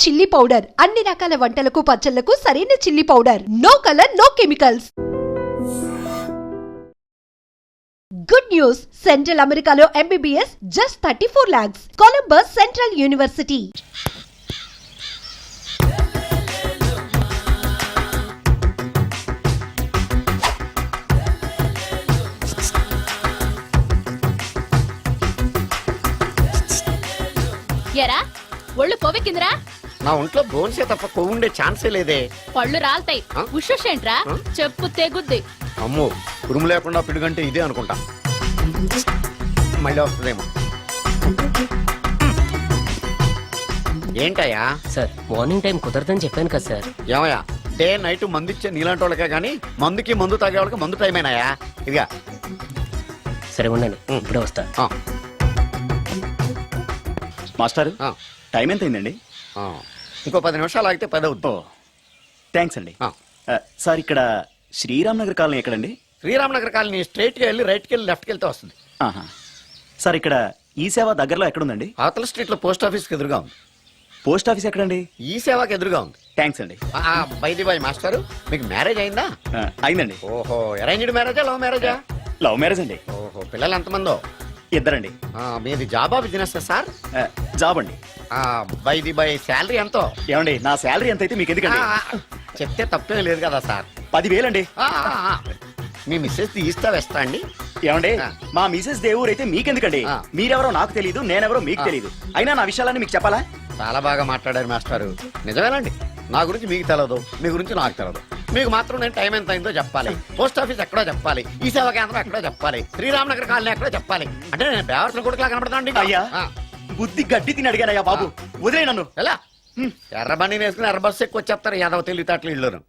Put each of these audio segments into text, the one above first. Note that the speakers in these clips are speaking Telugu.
చిల్లీ పౌడర్ అన్ని రకాల వంటలకు పచ్చళ్లకు సరైన chilli powder. No colour, no chemicals. Good news, central అమెరికాలో MBBS just 34 lakhs. Columbus central university. ఎరా ఒళ్ళు కొవ్వెక్కిందిరా? నా ఒంట్లో బోన్సే తప్ప కొవ్వు ఉండే ఛాన్సే లేదే. పళ్ళు రాల్తాయి. ఉషేంట్రా? చెప్పు తెగుద్ది. అమ్మో, ఉరుము లేకుండా పిడుగంటే ఇదే అనుకుంటా. మళ్ళీ వస్తుందేమో. ఏంటయ్యా? సార్ మార్నింగ్ టైం కుదరదని చెప్పాను కదా సార్. ఏమయ్యా, డే నైట్ మందు ఇచ్చే నీలాంటి వాళ్ళకే గానీ మందుకి మందు తాగే వాళ్ళకి మందు టైం అయినాయా? ఇదిగా సరే ఉండండి, ఇప్పుడే వస్తా. మాస్టర్, టైం ఎంత అయిందండి? ఇంకో 10 నిమిషాలు ఆగితే 10 అవుతుంది. థ్యాంక్స్ అండి. సార్, ఇక్కడ శ్రీరామ్ నగర్ కాలనీ ఎక్కడండి? శ్రీరామ్ నగర్ కాలనీ స్ట్రైట్కి వెళ్ళి రైట్కి వెళ్ళి లెఫ్ట్కి వెళ్తే వస్తుంది. సార్, ఇక్కడ ఈ సేవ దగ్గరలో ఎక్కడుందండి? అవతల స్ట్రీట్ లో పోస్ట్ ఆఫీస్కి ఎదురుగా ఉంది. పోస్ట్ ఆఫీస్ ఎక్కడండి? ఈ సేవకి ఎదురుగా ఉంది. థ్యాంక్స్ అండి. బై మాస్టర్, మీకు మ్యారేజ్ అయిందా? అయిందండి. ఓహో, అరేంజ్డ్ మ్యారేజా, లవ్ మ్యారేజా? లవ్ మ్యారేజ్ అండి. ఓహో, పిల్లలు ఎంతమందో? ఇద్దరండి. మీది జాబా బిజినెస్ సార్? జాబ్ అండి. బై శాలరీ ఎంతో? ఏమండి, నా శాలరీ ఎంత అయితే మీకు ఎందుకండి? చెప్తే తప్పేం లేదు కదా సార్. 10,000 అండి. మీ మిస్సెస్ తీస్తా వేస్తా అండి. ఏమండి, మా మిసెస్ దేవుడు అయితే మీకెందుకండి? మీరెవరో నాకు తెలియదు, నేనెవరో మీకు తెలియదు. అయినా నా విషయాలన్నీ మీకు చెప్పాలా? చాలా బాగా మాట్లాడారు మాస్టారు. నిజమేనండి, నా గురించి మీకు తెలదు, మీ గురించి నాకు తెలదు. మీకు మాత్రం నేను టైం ఎంత అయిందో చెప్పాలి, పోస్ట్ ఆఫీస్ ఎక్కడో చెప్పాలి, ఈ సేవా కేంద్రం ఎక్కడో చెప్పాలి, శ్రీరామ్ నగర్ కాలనీ ఎక్కడో చెప్పాలి. అంటే నేను బేవర్సన కొడుకులా కనపడతానండి. అయ్యా, బుద్ధి గడ్డి తిని అడిగానయ్యా బాబు, వదిలే నన్ను. ఎలా ఎర్ర బండి వేసుకుని ఎర్ర బస్సు ఎక్కువ వచ్చేస్తారు యాదవ తెలివితేటలు ఇళ్ళను.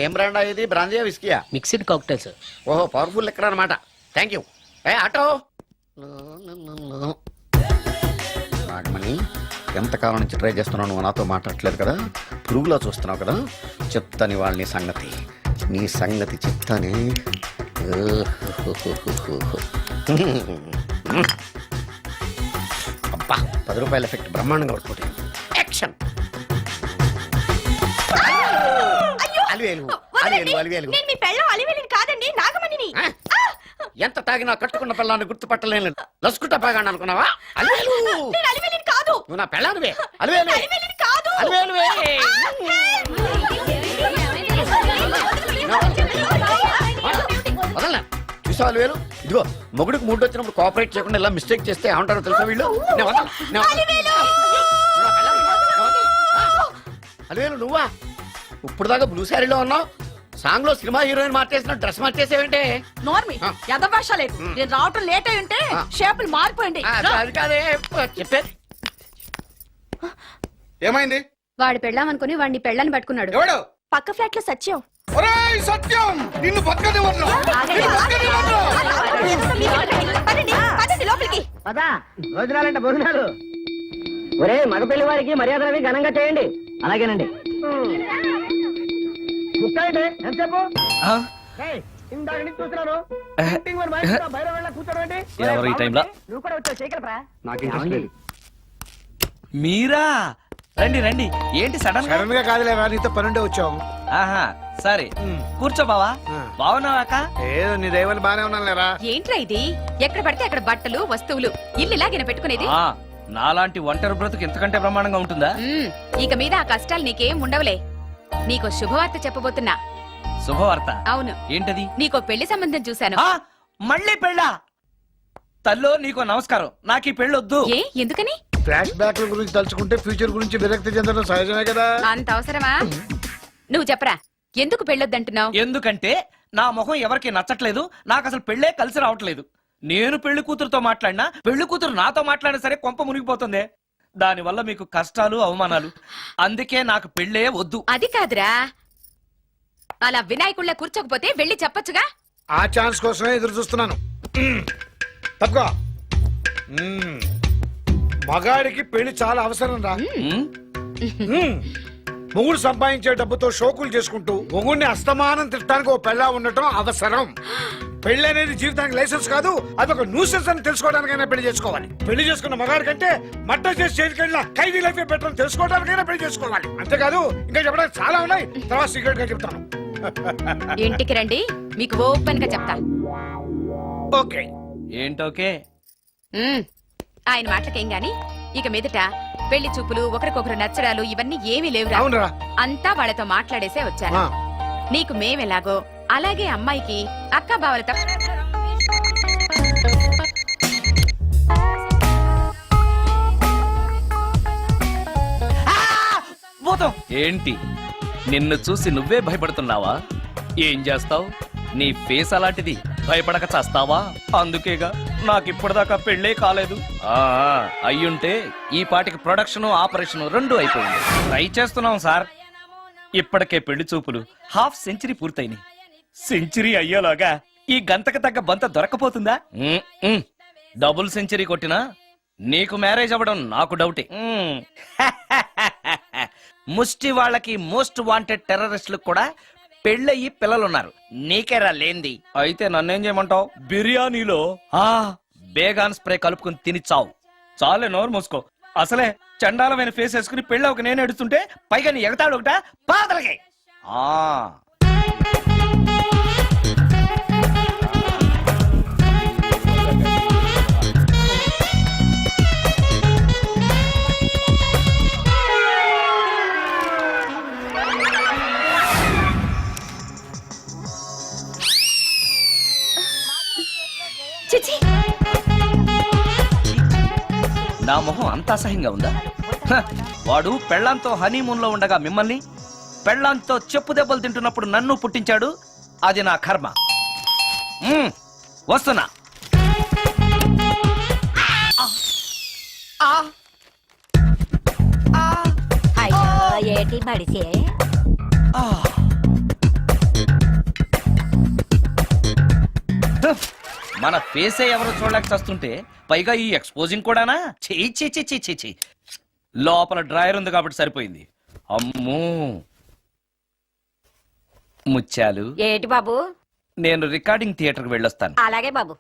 ఏం బ్రాండా ఇది? బ్రాంజియా, విస్కియా? Mixed cocktail sir. ఓహో, పవర్ఫుల్ ఎక్కడ అనమాట. Thank you. ఆటో నాగమణి, ఎంతకాలం నుంచి ట్రై చేస్తున్నావు, నువ్వు నాతో మాట్లాడట్లేదు కదా, పురుగులో చూస్తున్నావు కదా, చెప్తాని వాళ్ళని సంగతి, నీ సంగతి చెప్తానే. అబ్బా, 10 రూపాయల ఎఫెక్ట్ బ్రహ్మాండంగా పడుతుంది. యాక్షన్. ఎంత తాగినా కట్టుకున్న పిల్లాన్ని గుర్తుపట్టలేను. లసుకుంటా బాగా అనుకున్నావా? అలివేలు నువ్వు నా పెళ్ళానివే. అలివేలు అలివేలువే. వదలనా? చూసావు అలివేలు? ఇదిగో, మొగుడికి మూడు వచ్చినప్పుడు కోఆపరేట్ చేయకుండా ఇలా మిస్టేక్ చేస్తే ఏమంటారో తెలుసా వీళ్ళు? అలివేలు నువ్వా? ఇప్పుడు దాకా బ్లూ శారీలో ఉన్నావు, సాంగ్ లో సినిమా హీరోయిన్ మార్చేసిన డ్రెస్ మార్చేసేవంటే? నోర్మి, యదభాష లేదు. నేను రావటం లేట్ అయి ఉంటే షేపులు మారిపోయింది. అది కాదే చెప్పేది. ఏమైంది? వాడు పెళ్ళామనుకుని వాడిని పెళ్ళని పట్టుకున్నాడు. ఎవడు? పక్క ఫ్లాట్ లో సత్యం. ఒరేయ్ సత్యం, నిన్ను బతకనివ్వను. లోపలికి పదా, భోజనాలంటే భోజనాలు. ఒరే, మగ పెళ్లి వారికి మర్యాదలవి ఘనంగా చేయండి. అలాగేనండి. ఎంతసేపు? ఇందాక నుంచి చూస్తున్నాను. ఎవరు ఈ టైంలో? నువ్వు కూడా వచ్చావు, చేయగలరా? మీరా? రండి రండి. ఏంటి సడన్ గా కాదులేవా, నీతో పనుండే వచ్చావు. ఆహా, సరే కూర్చో బావా. బాగున్నావాక? ఏదో నీ దైవాలు బానే ఉన్నాను లేరా. ఏంట్రా ఇది? ఎక్కడ పడితే అక్కడ బట్టలు వస్తువులు ఇల్లు ఇలాగిన పెట్టుకునేది? నాలాంటి ఒంటరి బ్రతుకు ఎంతకంటే బ్రహ్మాండంగా ఉంటుందా? ఇక మీద ఆ కష్టాలు నీకేం ఉండవులే. నీకో శుభవార్త చెప్పబోతున్నా. శుభవార్త? అవును. ఏంటది? నీకో పెళ్లి సంబంధం చూశాను. మళ్ళీ పెళ్ళా? తల్లో నీకో నమస్కారం, నాకు ఈ పెళ్ళొద్దు. ఏ, ఎందుకని? ఫ్లాష్ బ్యాక్ గురించి తలుచుకుంటే ఫ్యూచర్ గురించి విరక్తి చెందడం సహజమే కదా. అంత అవసరమా? నువ్వు చెప్పరా, ఎందుకు పెళ్ళొద్దంటున్నావు? ఎందుకంటే నా మొహం ఎవరికి నచ్చట్లేదు, నాకు అసలు పెళ్ళే కలిసి రావట్లేదు. నేను పెళ్లి కూతురుతో మాట్లాడినా, పెళ్లి కూతురు నాతో మాట్లాడినా సరే కొంప మునిగిపోతుంది. దానివల్ల మీకు కష్టాలు, అవమానాలు. అందుకే నాకు పెళ్ళే వద్దు. అది కాదురా, అలా వినాయకుళ్ళ కూర్చోకపోతే వెళ్ళి చెప్పొచ్చుగా. ఆ ఛాన్స్ కోసమే ఎదురు చూస్తున్నాను. తప్పుకో. మగాడికి పెళ్లి చాలా అవసరం రా. మొగుడు సంపాదించే డబ్బుతో షోకులు చేసుకుంటూ మొగుడిని అస్తమానం తిట్టడానికి ఓ పెళ్ళా ఉండటం అవసరం. పెళ్లి అనేది జీవితానికి లైసెన్స్ కాదు, అదొక న్యూసెన్స్ అని తెలుసుకోవడానికైనా పెళ్లి చేసుకోవాలి. పెళ్లి చేసుకున్న మగాడి కంటే మర్డర్ చేసి చేతికెళ్ళిన ఖైదీ లైఫ్ బెటర్ అని తెలుసుకోవడానికైనా పెళ్లి చేసుకోవాలి. అంతేకాదు ఇంకా చెప్పడానికి చాలా ఉన్నాయి, తర్వాత సీక్రెట్ గా చెప్తాను. ఇంటికి రండి, మీకు ఓపెన్ గా చెప్తా. ఓకే. ఏంటోకే? ఆయన మాటలకేం గాని ఇక మీదట పెళ్లి చూపులు, ఒకరికొకరు నచ్చడాలు ఇవన్నీ ఏమీ లేవురా. అవునరా. అంతా వాళ్ళతో మాట్లాడేసే వచ్చాను. నీకు మేమెలాగో అలాగే అమ్మాయికి అక్క బావలతో భూతం ఏంటి? నిన్ను చూసి నువ్వే భయపడుతున్నావా? ఏం చేస్తావ్? నీ ఫేస్ అలాంటిది, భయపడక చేస్తావా? అందుకేగా నాకిప్పటిదాకా పెళ్ళే కాలేదు. అయ్యుంటే ఈ పాటికి ప్రొడక్షన్, ఆపరేషన్ రెండు అయిపోయింది. ట్రై చేస్తున్నాం సార్. ఇప్పటికే పెళ్లి చూపులు హాఫ్ సెంచరీ పూర్తయినాయి. సెంచరీ అయ్యేలాగా ఈ గంతకు తగ్గ బంత దొరకపోతుందా? డబుల్ సెంచరీ కొట్టినా నీకు మ్యారేజ్ అవ్వడం నాకు డౌటే. ముష్టి వాళ్ళకి మోస్ట్ వాంటెడ్ టెర్రరిస్టులకు కూడా పెళ్ళయి పిల్లలున్నారు. నీకేరా లేంది. అయితే నన్నేం చేయమంటావు? బిర్యానీలో బేగాన్ స్ప్రే కలుపుకుని తిని చావు. చాలే, నోరు మూసుకో. అసలే చండాలమైన ఫేస్ వేసుకుని పెళ్ళి ఒక నేను ఎడుతుంటే పైగా నీ ఎగతాడు ఒకట పాదలకి. చిచి, నా మొహం అంత అసహ్యంగా ఉందా? వాడు పెళ్ళాంతో హనీమూన్ లో ఉండగా మిమ్మల్ని, పెళ్ళాంతో చెప్పు దెబ్బలు తింటున్నప్పుడు నన్ను పుట్టించాడు. అది నా కర్మ. వస్తున్నా. ఏటి మడిసే మన ఫేసే ఎవరు చూడలేక చస్తుంటే పైగా ఈ ఎక్స్పోజింగ్ కూడానా? చీ. లోపల డ్రాయర్ ఉంది కాబట్టి సరిపోయింది. అమ్మో ముత్యాలు. ఏటి బాబు? నేను రికార్డింగ్ థియేటర్కి వెళ్ళొస్తాను. అలాగే బాబు.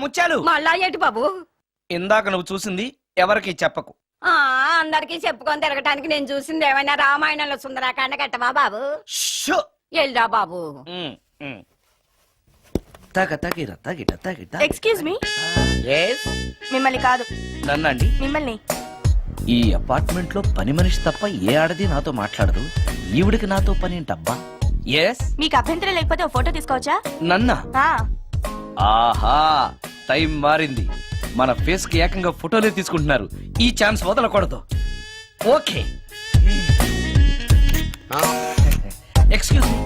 ముత్యాలు, మళ్ళా ఏటి బాబు? ఇందాక నువ్వు చూసింది ఎవరికి చెప్పకు. అందరికి చెప్పుకొని తిరగటానికి నేను చూసింది ఏమైనా రామాయణంలో సుందరాకాండ కట్టవా బాబు? షో. ఎల్లా బాబు. Excuse me, Yes? మిమ్మల్ని కాదు, నన్నండి. మిమ్మల్ని. ఈ అపార్ట్మెంట్ లో పని మనిషి తప్ప ఏ ఆడది నాతో మాట్లాడదు. ఈవిడికి నాతో పని ఏంటబ్బా? ఎస్. మీకు అభ్యంతరం లేకపోతే ఓ ఫోటో తీసుకోవచ్చా? నన్నా? ఆ, ఆహా, టైం మారింది. మన ఫేస్ కి ఏకంగా ఫోటోలే తీసుకుంటున్నారు. ఈ ఛాన్స్ వదలకూడదు. ఓకే. ఎక్స్క్యూజ్ మీ,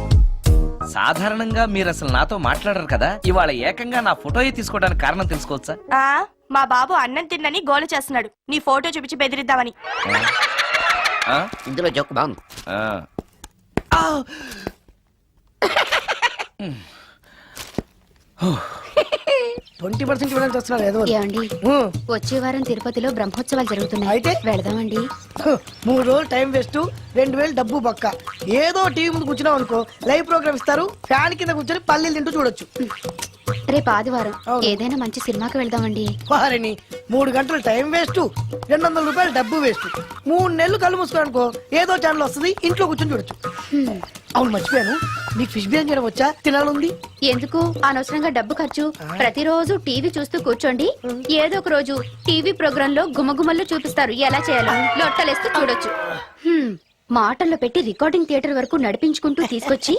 సాధారణంగా మీరు అసలు నాతో మాట్లాడరు కదా. ఇవాళ ఏకంగా నా ఫోటోయే తీసుకోవడానికి కారణం తెలుసుకోవచ్చా? మా బాబు అన్నం తిన్నని గోల చేస్తున్నాడు. నీ ఫోటో చూపించి బెదిరిద్దామని. ఇందులో జోక్ బాగుంది. 20% ఇవ్వడానికి వస్తున్నారు ఏదో. ఏమండి, వచ్చే వారం తిరుపతిలో బ్రహ్మోత్సవాలు జరుగుతున్నాయి. అయితే వెళదామండి. 3 రోజులు టైం వేస్ట్, 2000 డబ్బు పక్క. ఏదో టీవీ ముందు కూర్చున్నావు అనుకో, లైవ్ ప్రోగ్రామ్ ఇస్తారు, ఫ్యాన్ కింద కూర్చొని పల్లీలు తింటూ చూడొచ్చు. రేపు ఆదివారం ఏదైనా మంచి సినిమాకి వెళ్దామండి. వారిని 3 గంటలు టైం వేస్ట్, 200 రూపాయలు డబ్బు వేస్ట్. 3 నెలలు కళ్ళు మూసుకో అనుకో, ఏదో ఛానల్ వస్తుంది, ఇంట్లో కూర్చొని చూడొచ్చు. అవును, మర్చిపోయాను, నీకు ఫిష్ బిర్యానీ చేయడం వచ్చా? తినాలుంది. ఎందుకు అనవసరంగా డబ్బు ఖర్చు? ప్రతిరోజు టీవీ చూస్తూ కూర్చోండి, ఏదో ఒక రోజు టీవీ ప్రోగ్రామ్ లో గుమగుమల్లో చూపిస్తారు ఎలా చేయాలో. లొట్టలేస్తూ చూడొచ్చు. మాటల్లో పెట్టి రికార్డింగ్ థియేటర్ వరకు నడిపించుకుంటూ తీసుకొచ్చి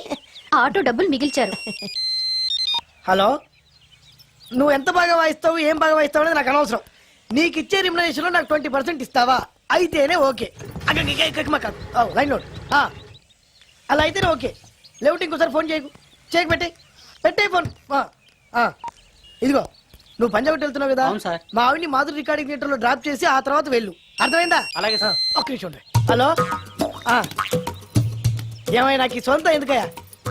ఆటో డబ్బులు మిగిల్చారు. హలో, నువ్వు ఎంత బాగా వాయిస్తావు, ఏం బాగా వాయిస్తావు అనేది నాకు అనవసరం. నీకు ఇచ్చే రిమ్యునరేషన్ లో నాకు 20% ఇస్తావా? అయితేనే ఓకే. Line load. అలా అయితేనే ఓకే. లేవుటి ఇంకోసారి ఫోన్ చేయకు పెట్టే ఫోన్. ఇదిగో, నువ్వు పంజాబ్ వెళ్తున్నావు కదా, మా ఆవిడ్ని మాధురి రికార్డింగ్ థియేటర్ లో డ్రాప్ చేసి ఆ తర్వాత వెళ్ళు. అర్థమైందా? అలాగే సార్. ఒక్క నిమిషం ఉండే. హలో, ఏమైనా నాకు ఈ సొంత ఎందుకయ్యా?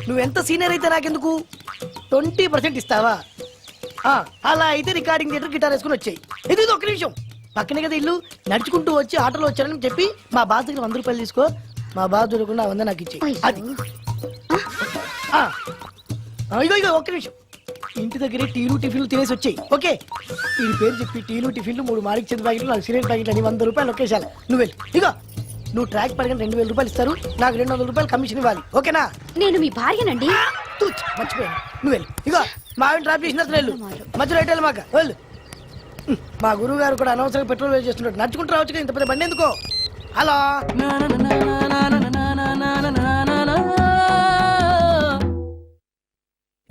నువ్వెంత సీనియర్ అయితే నాకెందుకు? 20% ఇస్తావా? అలా అయితే రికార్డింగ్ థియేటర్ గిటార్ వేసుకుని వచ్చాయి. ఇది ఒక్క నిమిషం, పక్కనే కదా ఇల్లు. నడుచుకుంటూ వచ్చి ఆటోలో వచ్చానని చెప్పి మా బాస్ దగ్గర 100 రూపాయలు తీసుకో. మా బాస్ దొరకకుండా 100 నాకు ఇచ్చి. అది ఇగో ఒక్క నిమిషం. ఇంటి దగ్గరే టీలు టిఫిన్లు తినేసి వచ్చాయి. ఓకే, ఈ పేరు చెప్పి టీలు టిఫిన్లు 3 మారిక్ చేతి ప్యాకెట్లు 4 సిగరెట్ ప్యాకెట్లు అని 100 రూపాయలు ఒకేసారి. నువ్వు వెళ్ళి ఇగో, నువ్వు ట్రాక్ పడగానే 2000 రూపాయలు ఇస్తారు, నాకు 200 రూపాయలు కమిషన్ ఇవ్వాలి. ఓకేనా? నేను మీ భార్యనండి. తూచ్, మర్చిపోయాను. నువ్వు వెళ్ళి ఇగో, మా ఆవిడ డ్రాప్ చేసిన వెళ్ళు, మధ్యలో ఎట్టాలి మాకు వెళ్ళు. మా గురువు గారు కూడా అనవసరంగా పెట్రోల్ వేస్ట్ చేస్తున్నాడు. నడుచుకుంటూ రావచ్చు, ఇంత పెద్ద బండి ఎందుకో. హలో,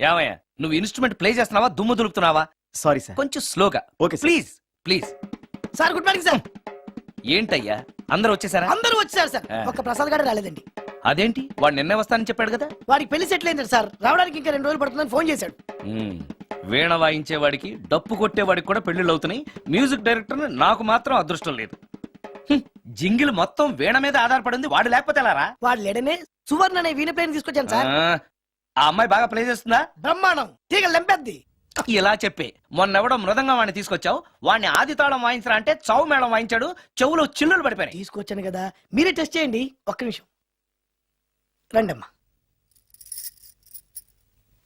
ఏమయ్యా నువ్వు ఇన్స్ట్రుమెంట్ ప్లే చేస్తున్నావా దుమ్ము దులుపుతున్నావా? Sorry sir. కొంచెం స్లోగా. Okay sir. Please please. Sir good morning sir. ఏంటయ్యా అందరూ వచ్చేసారా? అందరూ వచ్చారు సార్, ఒక్క ప్రసాద్ గారు రాలేదండి. అదేంటి వాడు నిన్నే వస్తానని చెప్పాడు కదా. వాడికి పెళ్లి సెటిల్ అయింది సార్, రావడానికి ఇంకా 2 రోజులు పడుతుందని ఫోన్ చేశాడు. వీణ వాయించేవాడికి డప్పు కొట్టేవాడికి కూడా పెళ్లిళ్ళు అవుతున్నాయి. మ్యూజిక్ డైరెక్టర్ నాకు మాత్రం అదృష్టం లేదు. జింగిల్ మొత్తం వీణ మీద ఆధారపడింది, వాడు లేకపోతే ఎలారా? వాడు లేడనే సువర్ణ అనే వీణ ప్లేయర్ తీసుకొచ్చాను సార్. ఆ అమ్మాయి బాగా ప్లే చేస్తుందా? బ్రహ్మాండం, తీగ లెంపెద్ది. ఇలా చెప్పే మొన్నెవడో మృదంగా వాడిని తీసుకొచ్చావు, వాడిని ఆది తాళం వాయించరా అంటే చౌ మేళం వాయించాడు, చెవులో చిల్లులు పడిపోయాయి. తీసుకొచ్చాను కదా, మీరే టెస్ట్ చేయండి. ఒక్క నిమిషం రండమ్మా.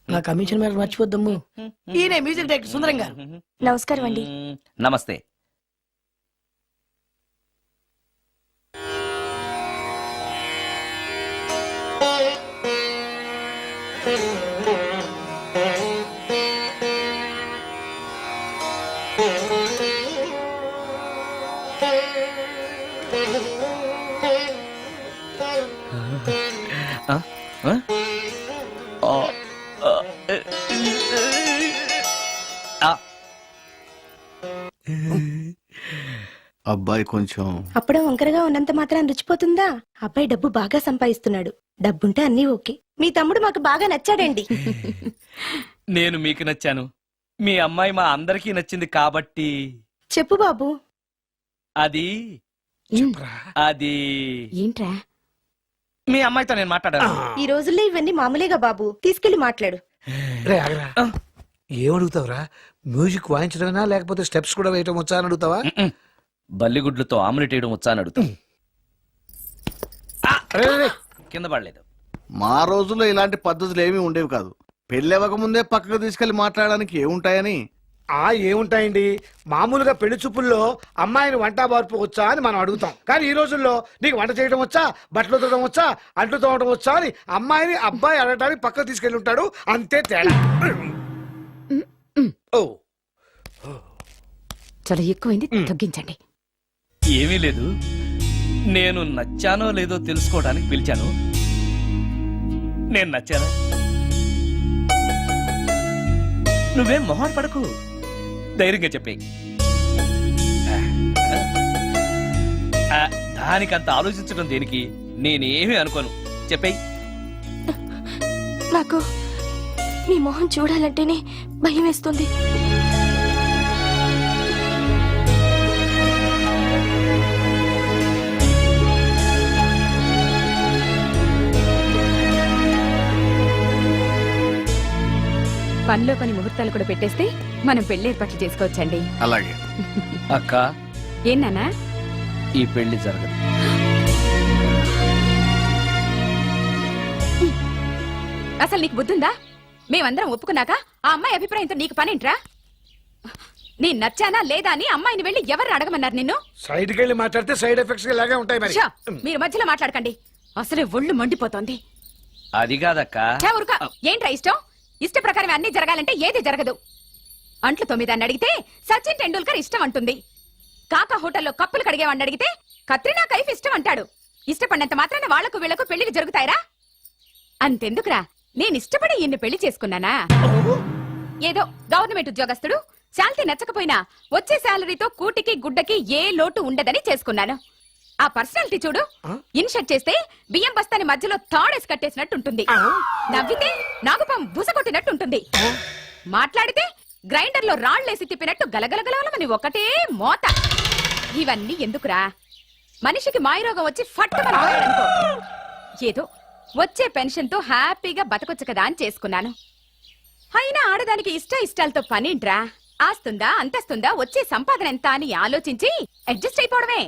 నా కమిషన్ మీద మర్చిపోద్దమ్ము. ఈయనే మ్యూజిక్ డైరెక్టర్ సుందరం గారు. నమస్కారం అండి. నమస్తే. అబ్బాయి కొంచెం అప్పుడే వంకరగా ఉన్నంత మాత్రం రుచిపోతుందా? అబ్బాయి డబ్బు బాగా సంపాదిస్తున్నాడు, డబ్బుంటే అన్నీ ఓకే. మీ తమ్ముడు మాకు బాగా నచ్చాడండి. నేను మీకు నచ్చాను, మీ అమ్మాయి మా అందరికీ నచ్చింది కాబట్టి. చెప్పు బాబు. అది అది ఏంట్రా? మీ అమ్మాయితో నేను మాట్లాడాను. ఈ రోజుల్లో ఇవన్నీ మామూలేగా బాబు, తీసుకెళ్లి మాట్లాడు. ఏమడుగుతావురా? మ్యూజిక్ వాయించడమేనా లేకపోతే స్టెప్స్ కూడా వేయటం వచ్చా అని అడుగుతావా? బల్లిగుడ్లతో ఆమ్లెట్ వేయడం వచ్చా అని అడుగుతా. కింద పడలేదు. మా రోజుల్లో ఇలాంటి పద్ధతులు ఏమీ ఉండేవి కాదు. పెళ్ళవక ముందే పక్కకు తీసుకెళ్లి మాట్లాడడానికి ఏముంటాయని. ఏముంటాయండి, మామూలుగా పెళ్లి చూపుల్లో అమ్మాయిని వంట బార్పు వచ్చా అని మనం అడుగుతాం. కానీ ఈ రోజుల్లో నీకు వంట చేయడం వచ్చా, బట్టలు ఉతకడం వచ్చా, అంట్లు తోమడం వచ్చా అని అమ్మాయిని అబ్బాయి అడగడానికి పక్కకు తీసుకెళ్ళి ఉంటాడు. అంతే తేడా. ఓ చాలా ఎక్కువైంది, తగ్గించండి. ఏమీ లేదు, నేను నచ్చానో లేదో తెలుసుకోవడానికి పిలిచాను. నేను నచ్చానా? నువ్వేం మొహం పడకు, ధైర్యంగా చెప్పే. దానికంత ఆలోచించడం దేనికి? నేనేమీ అనుకోను, చెప్పేయి. నాకు నీ మొహం చూడాలంటేనే భయం వేస్తుంది. పనిలో పని ముహూర్తాలు కూడా పెట్టేస్తే మనం పెళ్లి ఏర్పాట్లు చేసుకోవచ్చండి. అలాగే అక్క, ఏనానా ఈ పెళ్లి జరగదు. అసలు నీకు బుద్ధుందా? మేమందరం ఒప్పుకున్నాక ఆ అమ్మాయి అభిప్రాయంతో నీకు పనేంట్రా? నేను నచ్చానా లేదా అని అమ్మాయిని వెళ్ళి ఎవరు అడగమన్నారు నిన్ను? సైడ్కి వెళ్ళి మాట్లాడితే సైడ్ ఎఫెక్ట్స్ ఇలాగే ఉంటాయి మరి. షా, మీరు మధ్యలో మాట్లాడకండి, అసలే ఒళ్ళు మండిపోతోంది. అది కాదక్క. ఊరుక. ఏంట్రా ఇష్టం? ఇష్ట ప్రకారం అన్ని జరగాలంటే ఏది జరగదు. అంట్లు 9 అని అడిగితే సచిన్ టెండూల్కర్ ఇష్టం అంటుంది. కాకా హోటల్లో కప్పులు కడిగేవాడిని అడిగితే కత్రినా కైఫ్ ఇష్టం అంటాడు. ఇష్టపడినంత మాత్రాన వాళ్లకు వీళ్లకు పెళ్లికి జరుగుతాయిరా? అంతెందుకురా, నేను ఇష్టపడి ఈయన్ని పెళ్లి చేసుకున్నానా? ఏదో గవర్నమెంట్ ఉద్యోగస్తుడు, శాలరీ నచ్చకపోయినా వచ్చే శాలరీతో కూటికి గుడ్డకి ఏ లోటు ఉండదని చేసుకున్నాను. ఆ పర్సనాలిటీ చూడు, ఇన్షర్ట్ చేస్తే బియ్యం బస్తాని మధ్యలో తాడేసి కట్టేసినట్టుంటుంది. నవ్వితే నాగుపం బుస కొట్టినట్టుంటుంది. మాట్లాడితే గ్రైండర్ లో రాళ్లేసి తిప్పినట్టు గలగలగలమని ఒకటే మోత. ఇవన్నీ ఎందుకురా? మనిషికి మాయరోగం వచ్చి ఫట్టుమని పోయాడనుకో, ఏదో వచ్చే పెన్షన్ తో హ్యాపీగా బతకొచ్చు కదా అని చేసుకున్నాను. అయినా ఆడదానికి ఇష్టాలతో పనింట్రా? ఆస్తుందా, అంతస్తుందా, వచ్చే సంపాదన ఎంత అని ఆలోచించి అడ్జస్ట్ అయిపోవడమే.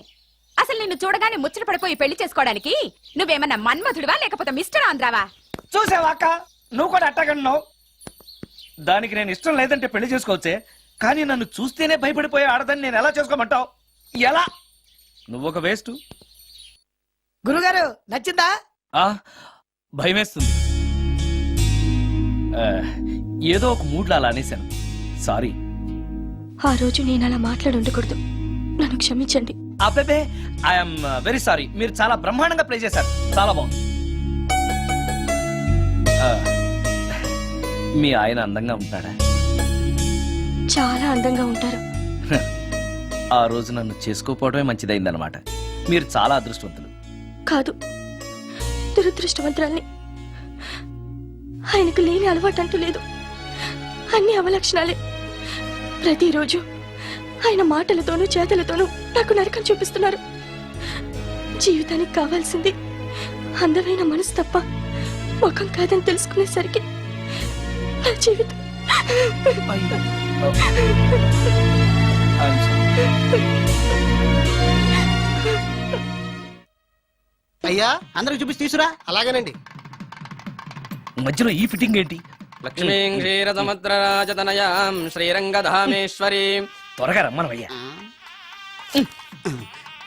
అసలు నిన్ను చూడగానే ముచ్చట పడిపోయి పెళ్లి చేసుకోవడానికి నువ్వేమన్నా మన్మధుడివా లేకపోతే మిస్టర్ ఆంధ్రావా? చూసావా అక్క, నువ్వు కూడా అట్టగన్నావు. దానికి నేను ఇష్టం లేదంటే పెళ్లి చేసుకోవచ్చే, కానీ నన్ను చూస్తేనే భయపడిపోయే ఆడదని నేను ఎలా చేసుకోమంటావు? ఎలా? నువ్వు ఒక వేస్ట్. గురుగారు నచ్చిందా? భయమేస్తుంది. ఏదో ఒక మూడ్లో అలా అనేశాను, సారీ. ఆ రోజు నేను అలా మాట్లాడి ఉండకూడదు, నన్ను క్షమించండి. అబ్బే, ఐఎమ్ వెరీ సారీ. మీరు చాలా బ్రహ్మాండంగా ప్లే చేశారు, చాలా బాగుంది. మీ ఆయన అందంగా ఉంటాడా? చాలా అందంగా ఉంటారు. ఆ రోజు నన్ను చేసుకోపోవడమే మంచిదైందనమాట. మీరు చాలా అదృష్టవంతులు. కాదు, దురదృష్టవంతురాల్ని. ఆయనకు లేని అలవాటు అంటూ లేదు, అన్ని అవలక్షణాలే. ప్రతిరోజు ఆయన మాటలతోనూ చేతలతోనూ నాకు నరకం చూపిస్తున్నారు. జీవితానికి కావాల్సింది అందమైన మనసు తప్ప ముఖం కాదని తెలుసుకునేసరికి నా జీవితం అయ్యా అందరికి చూపించి తీసురా. అలాగేనండి. మధ్యలో ఈ ఫిట్టింగ్ ఏంటి? లక్ష్మీం క్షీరసముద్రరాజతనయాం శ్రీరంగధామేశ్వరి. త్వరగా రమ్మనవయ్యా.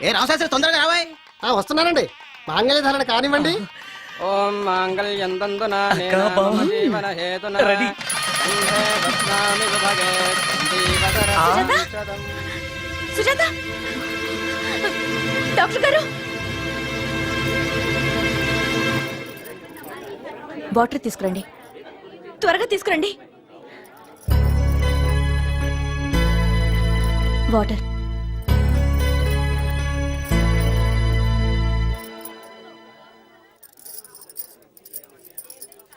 ఏ రామశాస్త్రి తొందరగా రావాయ్. వస్తున్నానండి. మాంగళ్య ధారణ కానివ్వండి. ఓం మాంగళ్యం తందునా అక్కా, బావ. జీవన హేతునా రెడీ. కంఠే బధ్నామి సుభగే సందీపకరం శతం. సుజాత, డాక్టర్ గారు, వాటర్ తీసుకురండి. త్వరగా తీసుకురండి. వాటర్.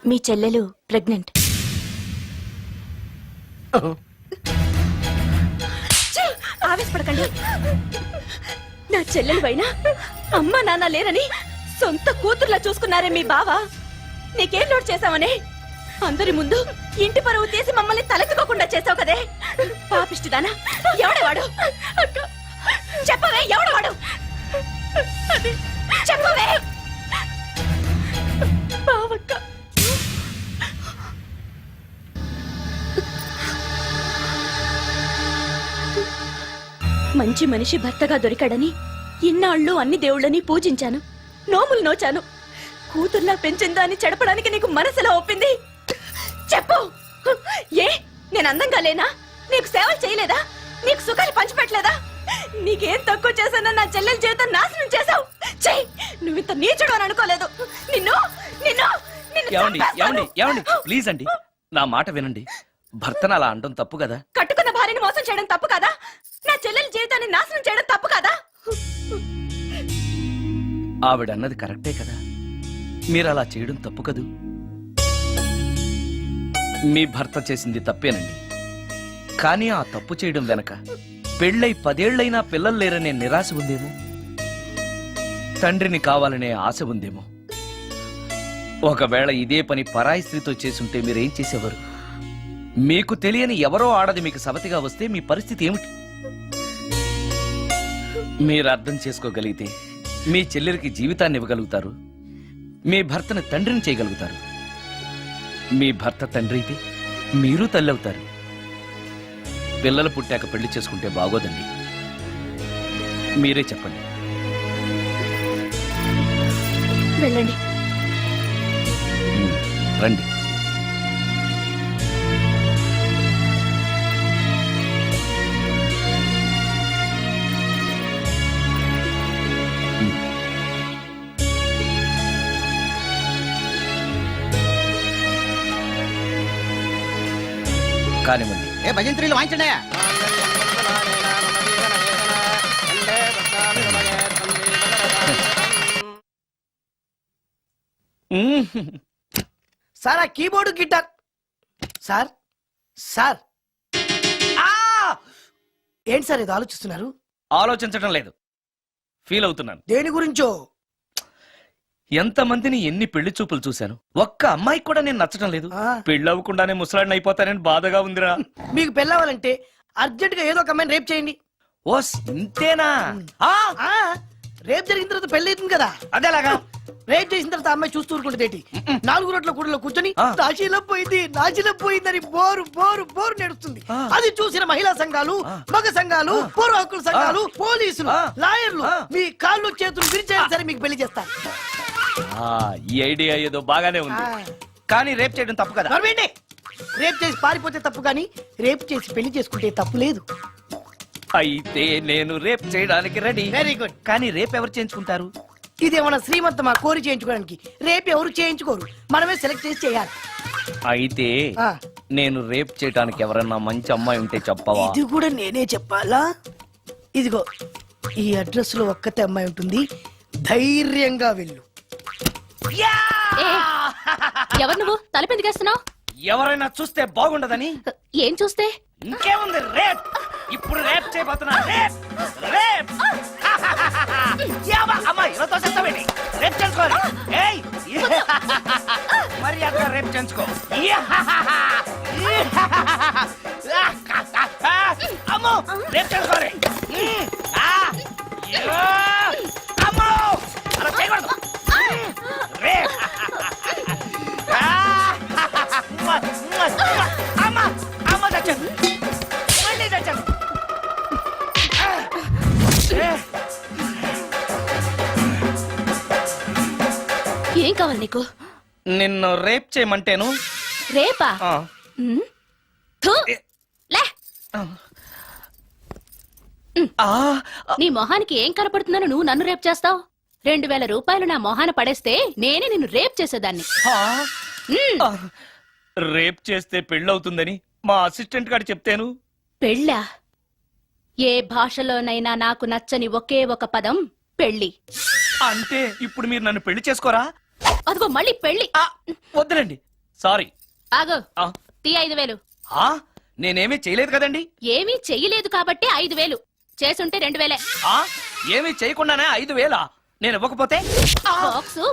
మీ చెల్లెలు ప్రెగ్నెంట్. ఆవేశపడకండి. నా చెల్లెలు అయినా అమ్మ నాన్న లేరని సొంత కూతుర్లా చూసుకున్నారే మీ బావ. నీకేం లోటు చేశావనే అందరి ముందు ఇంటి పరువు తీసి మమ్మల్ని తలెత్తుకోకుండా చేసావు కదే. పాపిష్టిదానా, ఎవడేవాడు? చెప్పవే, ఎవడవాడు? చెప్పవే. బావక్క, మంచి మనిషి భర్తగా దొరికాడని ఇన్నాళ్ళు అన్ని దేవుళ్ళని పూజించాను, నోములు నోచాను. కూతుర్లా పెంచిందా అని చెడపడానికి నీకు మనసులో ఒప్పింది? చెప్పు. ఏ, నేను అందంగా లేనా? నీకు సేవలు చేయలేదా? నీకు సుఖాలు పంచిపెట్టలేదా? నీకేం తక్కువ చేశానో నా చెల్లెల జీవితం నాశనం చేశావు. చెయ్యి, నువ్వు ఇంత నీచుడు అని అనుకోలేదు. నిన్ను నిన్ను ఏమండి ప్లీజ్ అండి, నా మాట వినండి. భర్తను అలా అనడం తప్పు కదా? కట్టుకున్న భార్యని మోసం చేయడం తప్పు కదా? నా చెల్లెల జీవితాన్ని నాశనం చేయడం తప్పు కదా? ఆవిడన్నది కరెక్టే కదా, మీరు అలా చేయడం తప్పు కదూ. మీ భర్త చేసింది తప్పేనండి, కానీ ఆ తప్పు చేయడం వెనక పెళ్ళై 10 ఏళ్లైనా పిల్లలు లేరనే నిరాశ ఉందేమో, తండ్రిని కావాలనే ఆశ ఉందేమో. ఒకవేళ ఇదే పని పరాయి స్త్రీతో చేసుంటే మీరేం చేసేవారు? మీకు తెలియని ఎవరో ఆడది మీకు సవతిగా వస్తే మీ పరిస్థితి ఏమిటి? మీరు అర్థం చేసుకోగలిగితే మీ చెల్లెలికి జీవితాన్ని ఇవ్వగలుగుతారు, మీ భర్తను తండ్రిని చేయగలుగుతారు. మీ భర్త తండ్రి అయితే మీరు తల్లి అవుతారు. పిల్లలు పుట్టాక పెళ్లి చేసుకుంటే బాగోదండి. మీరే చెప్పండి. వెళ్ళండి. రండి. కానివ్వండి. ఏ భజంత్రీలు వాయించండి. సార్, ఆ కీబోర్డు గిటార్. సార్ సార్ ఏంటి సార్ ఇది ఆలోచిస్తున్నారు? ఆలోచించడం లేదు, ఫీల్ అవుతున్నాను. దేని గురించో? ఎంతమందిని ఎన్ని పెళ్లి చూపులు చూశాను, ఒక్క అమ్మాయికి కూడా నేను నచ్చడం లేదు. పెళ్లి అవ్వకుండానే ముసలాడిని అయిపోతానని బాధగా ఉందిరా. మీకు పెళ్ళావాలంటే అర్జెంట్ గా ఏదో ఒక అమ్మాయిని రేప్ చేయండి. ఓ ఇంతేనా? రేప్ జరిగిన తర్వాత పెళ్లి అవుతుంది కదా. అదేలాగా? రేప్ చేసిన తర్వాత అమ్మాయి చూస్తూ ఊరుకుంటేటి 4 రోడ్ల కూడలో కూర్చొని ఆ. నాశీలం పోయిందని బోరు బోరు బోరు నడుస్తుంది. అది చూసిన మహిళా సంఘాలు, మగ సంఘాలు, పూర్వ హక్కుల సంఘాలు, పోలీసులు, లాయర్లు మీ కాళ్ళు చేతులు విరిచేయాలి సరే మీకు పెళ్లి చేస్తారు. ఈ ఐడియా ఏదో బాగానే ఉంది, కానీ రేప్ చేయడం తప్పు కదా. నడవండి. రేప్ చేసి పారిపోతే తప్పు కానీ రేప్ చేసి పెళ్లి చేసుకుంటే తప్పు లేదు. అయితే నేను రేప్ చేయడానికి రెడీ. Very good. కానీ రేప్ ఎవరు చేయించుకుంటారు? ఇదేమన్నా శ్రీమంతమా కోరి చేయించుకోవడానికి? రేపు ఎవరు చేయించుకోరు, మనమే సెలెక్ట్ చేసి చేయాలి. అయితే ఆ. నేను రేప్ చేయడానికి ఎవరన్నా మంచి అమ్మాయి ఉంటే చెప్పవా? ఇది కూడా నేనే చెప్పాలా? ఇదిగో ఈ అడ్రస్ లో ఒక్కతే అమ్మాయి ఉంటుంది, ధైర్యంగా వెళ్ళు. ఎవరు నువ్వు తలపెందుకేస్తున్నావు? ఎవరైనా చూస్తే బాగుండదని. ఏం చూస్తే? ఇంకేముంది, రేప్. ఇప్పుడు రేప్ చేయబోతున్నా. రేప్ రేప్ అమ్మాయి చేస్తావేంటి? రేప్ చేసుకోవాలి. ఏయ్ మరి అక్కడ రేప్ చేసుకో. అమ్మో రేప్ చేసుకోవాలి. అమ్మో అలా చేయకూడదు. రేప్ అమ్మ అమ్మ తెచ్చాను, మళ్ళీ తెచ్చాను. ఏం కావాలి నీకు? నిన్ను రేప్ చేయమంటేను. రేపా? ఆ. ఉమ్. థు. లే. ఆ, నీ మొహానికి ఏం కనపడుతుందని నువ్వు నన్ను రేప్ చేస్తావు? 2000 రూపాయలు నా మొహాన పడేస్తే నేనే నిన్ను రేప్ చేసేదాన్ని. ఆ. ఉమ్. ఆ. రేప్ చేస్తే పెళ్ళవుతుందని మా అసిస్టెంట్ గారు చెప్తేను. పెళ్ళా? ఏ భాషలోనైనా నాకు నచ్చని ఒకే ఒక పదం పెళ్లి. అంటే ఇప్పుడు మీరు నన్ను పెళ్లి చేసుకోరా? అదిగో మళ్ళీ పెళ్లి. ఆ, వద్దులండి, సారీ. ఆగో, ఆ. తీ 5000. ఆ, నేనేమీ చేయలేదు కదండి. ఏమీ చెయ్యలేదు కాబట్టి 5000. చేసుంటే 2000. ఆ, ఏమీ చేయకుండానే 5,000 నేను ఇవ్వకపోతే? బాక్సు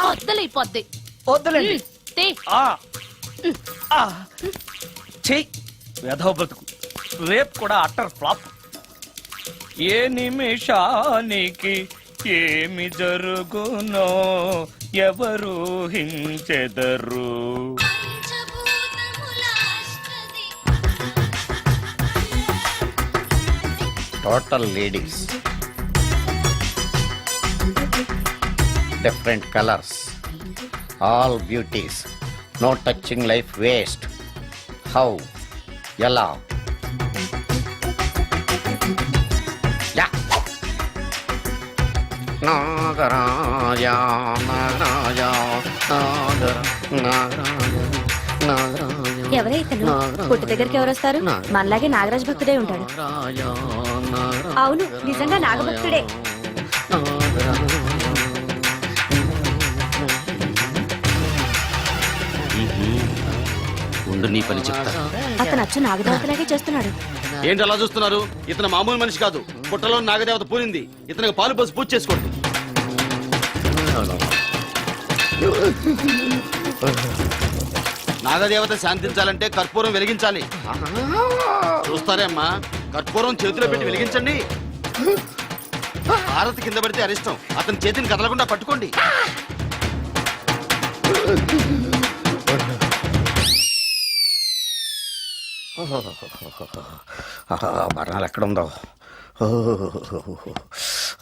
బద్దలైపోద్ది. వద్దులండి. తీ. ఆ. ఆ. చెయ్ వెధవ బతుకు. రేప్ కూడా అట్టర్ ఫ్లాప్. ఏ నిమిషానికి ఏమి జరుగునో ఎవరు హించెదరు. Total ladies, different colours, all beauties, no touching life waste. How, ఎలా? యా. నాగరాజ నాగరాజ నాగర నాగరాజ నాగరాజ. ఎవరైతను పుట్టు దగ్గరికి ఎవరు వస్తారు? మనలాగే నాగరాజు భక్తుడే ఉంటాడు. అవును, నిజంగా నాగభక్తుడే. ఉండు, నీ పని చెప్తా. అతను అచ్చు నాగదేవతలాగే చేస్తున్నాడు. ఏంటి అలా చూస్తున్నారు? ఇతను మామూలు మనిషి కాదు. పుట్టలో నాగదేవత పూరింది. ఇతనికి పాలు పోసి పూజ చేసుకోండి. నాగదేవత శాంతించాలంటే కర్పూరం వెలిగించాలి. చూస్తారే అమ్మా, కర్పూరం చేతిలో పెట్టి వెలిగించండి. హారతి కింద పడితే అరిష్టం. అతని చేతిని కదలకుండా పట్టుకోండి. మరణాలు ఎక్కడుందో.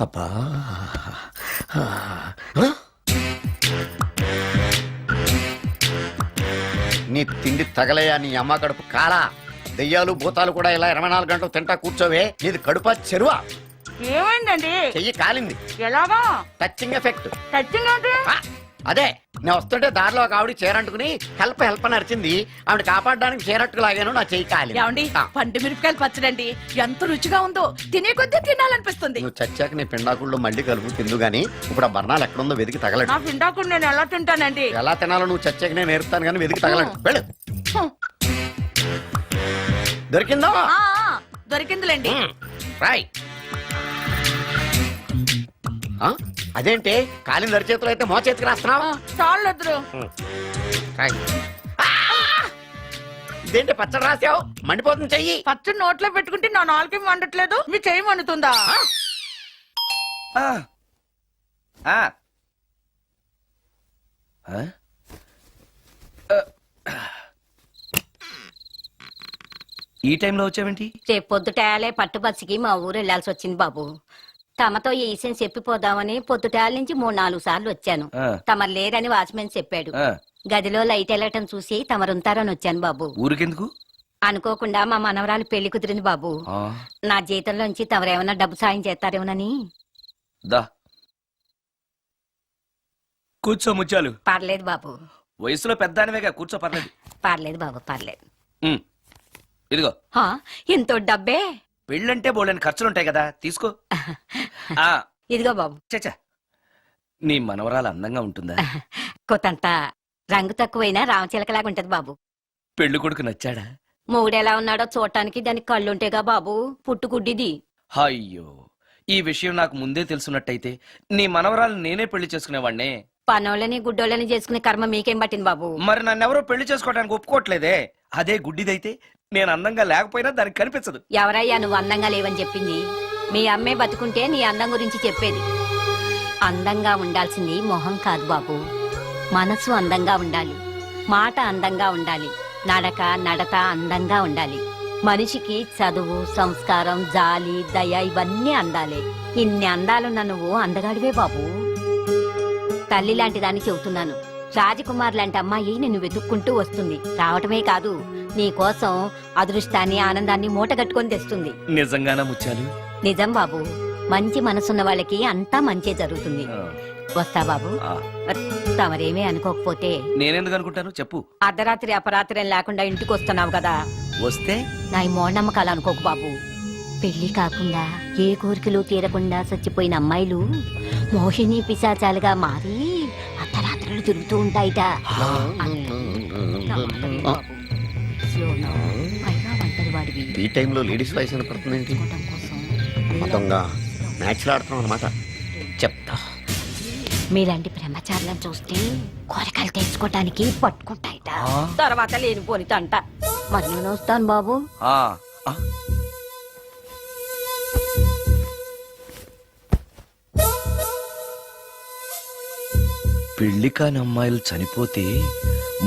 అబ్బా, నీ తిండి తగలయా నీ అమ్మ కడుపు కాలా. దెయ్యాలు భూతాలు కూడా ఇలా 24 గంటలు తింటా కూర్చోవే. నీది కడుపా చెరువా? ఏమైందండి? చెయ్యి కాలింది. ఎలాగా? Touching effect. టచింగ్ అంటే? అదే, నేను వస్తుంటే దారిలో ఒక ఆవిడ చీరంటుకుని హెల్ప్ హెల్ప్ అని అరిచింది. ఆవిడ కాపాడడానికి చీరట్టుకు లాగాను, నా చెయ్యి కాలి. ఏమండి, పండు మిరపకాయలు పచ్చడండి ఎంత రుచిగా ఉందో, తినే కొద్దీ తినాలనిపిస్తుంది. నువ్వు చచ్చాక నీ పిండాకుళ్ళు మళ్ళీ కలుపు తిందు గానీ ఇప్పుడు ఆ బర్ణాలు ఎక్కడుందో వెతికి తగలడు. నా పిండాకుడు నేను ఎలా తింటానండి? ఎలా తినాలో నువ్వు చచ్చాక నేను నేర్పుతాను కానీ వెతికి తగలడు. వెళ్ళు. దొరికిందో? దొరికిందిలేండి. రాయ్. అదేంటి కాలిన దరిచేతులు అయితే మో చేతికి రాస్తున్నావు? చాలు. ఇదేంటి పచ్చడి రాసావు? మండిపోతుంది చెయ్యి. పచ్చడి నోట్లో పెట్టుకుంటే నా నాలుగేం వండట్లేదు, మీ చెయ్యి వండుతుందా? ఈ టైంలో వచ్చావేంటి? రేపు పొద్దుటాలే పట్టుబస్సుకి మా ఊరు వెళ్లాల్సి వచ్చింది బాబు. తమతో ఈ విషయం చెప్పిపోదామని పొద్దుటాల నుంచి 3-4 సార్లు వచ్చాను. ఆ. తమరు లేరని వాచ్మెన్ చెప్పాడు. ఆ, గదిలో లైట్ వెళ్ళటం చూసి తమరుంటారని వచ్చాను బాబు. ఊరికెందుకు? అనుకోకుండా మా మనవరాలు పెళ్లి కుదిరింది బాబు. ఆ, నా జీతంలోంచి తమరేమన్నా డబ్బు సాయం చేస్తారేమోనని. దా కూర్చో ముత్యాలు. పర్లేదు బాబు, వయసులో పెద్దానివేగా, కూర్చో, పర్లేదు. పర్లేదు బాబు, పర్లేదు. ఉమ్, ఇదిగో హా, ఇంతో డబ్బే. పెళ్ళంటే బోళ్ళని ఖర్చులుంటాయి కదా, తీసుకో. ఆ, ఇదిగో బాబు. చచ్చా, నీ మనవరాలు అందంగా ఉంటుందా? కొత్తంత రంగు తక్కువైనా రామచిలకలాగా ఉంటది బాబు. పెళ్లి కొడుకు నచ్చాడా? మూడెలా ఉన్నాడో చూడటానికి దానికి కళ్ళుంటేగా బాబు, పుట్టుకుడ్డిది. అయ్యో, ఈ విషయం నాకు ముందే తెలుసున్నట్టయితే నీ మనవరాలు నేనే పెళ్లి చేసుకునేవాడినే. పనోళ్ళని గుడ్డోళ్ళని చేసుకునే కర్మ మీకేం పట్టింది బాబు? మరి నన్నెవరో పెళ్లి చేసుకోవడానికి ఒప్పుకోవట్లేదే. అదే గుడ్డిదైతే నేను అందంగా లేకపోయినా దానికి కనిపించదు. ఎవరయ్యా నువ్వు అందంగా లేవని చెప్పింది? మీ అమ్మే బతుకుంటే నీ అందం గురించి చెప్పేది. అందంగా ఉండాల్సింది మొహం కాదు బాబు, మనసు అందంగా ఉండాలి, మాట అందంగా ఉండాలి, నడత అందంగా ఉండాలి. మనిషికి చదువు, సంస్కారం, జాలి, దయ ఇవన్నీ అందాలే. ఇన్ని అందాలున్న నువ్వు అందగాడివే బాబు. తల్లి లాంటి దాన్ని చెబుతున్నాను. రాజకుమార్ లాంటి అమ్మాయి నిన్ను వెతుక్కుంటూ వస్తుంది. రావటమే కాదు, నీ కోసం అదృష్టాన్ని, ఆనందాన్ని మూటగట్టుకొని తెస్తుంది. నిజంగానా ముత్యాలు? నిజం బాబు, మంచి మనసున్న వాళ్ళకి అంతా మంచే జరుగుతుంది. ఆ, వస్తా బాబు. ఆ. తమరేమీ అనుకోకపోతే. నేనెందుకు అనుకుంటాను చెప్పు. అర్ధరాత్రి అపరాత్రి లేకుండా ఇంటికి వస్తున్నావు కదా, వస్తే నా ఈ మూఢనమ్మకాలు అనుకోకు బాబు. పెళ్లి కాకుండా ఏ కోరికలు తీరకుండా చచ్చిపోయిన అమ్మాయిలు మోహిని పిశాచాలుగా మారి అర్ధరాత్రులు తిరుగుతూ ఉంటాయిట. ఈ టైంలో లేడీస్ వాయిస్ వినపడుతుంది ఏంటి? మొత్తంగా మ్యాచ్లు ఆడుతున్నాం అనమాట. చెప్తా. మీలాంటి బ్రహ్మచారులను చూస్తే కోరికలు తెచ్చుకోవటానికి పట్టుకుంటాయిట. తర్వాత లేనిపోని తంట. మరి నేను వస్తాను బాబు. ఆ, ఆ. పెళ్లి కాని అమ్మాయిలు చనిపోతే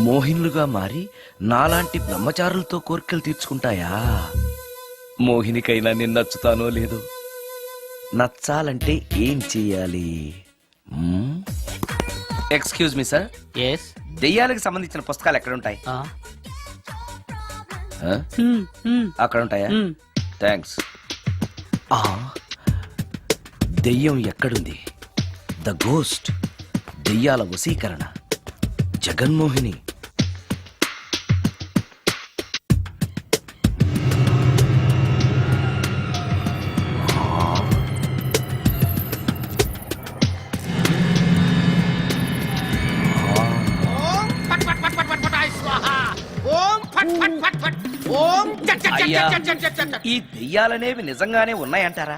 మోహినులుగా మారి నాలాంటి బ్రహ్మచారులతో కోరికలు తీర్చుకుంటాయా? మోహినికైనా నేను నచ్చుతానో లేదో. నచ్చాలంటే ఏం చెయ్యాలి? Excuse me sir. ఎస్. దెయ్యాలకు సంబంధించిన పుస్తకాలు ఎక్కడ ఉంటాయి? అక్కడ ఉంటాయా? థ్యాంక్స్. దెయ్యం ఎక్కడుంది? ద గోస్ట్, దెయ్యాల వశీకరణ, జగన్మోహిని. అయ్యా, ఈ దెయ్యాలనేవి నిజంగానే ఉన్నాయంటారా?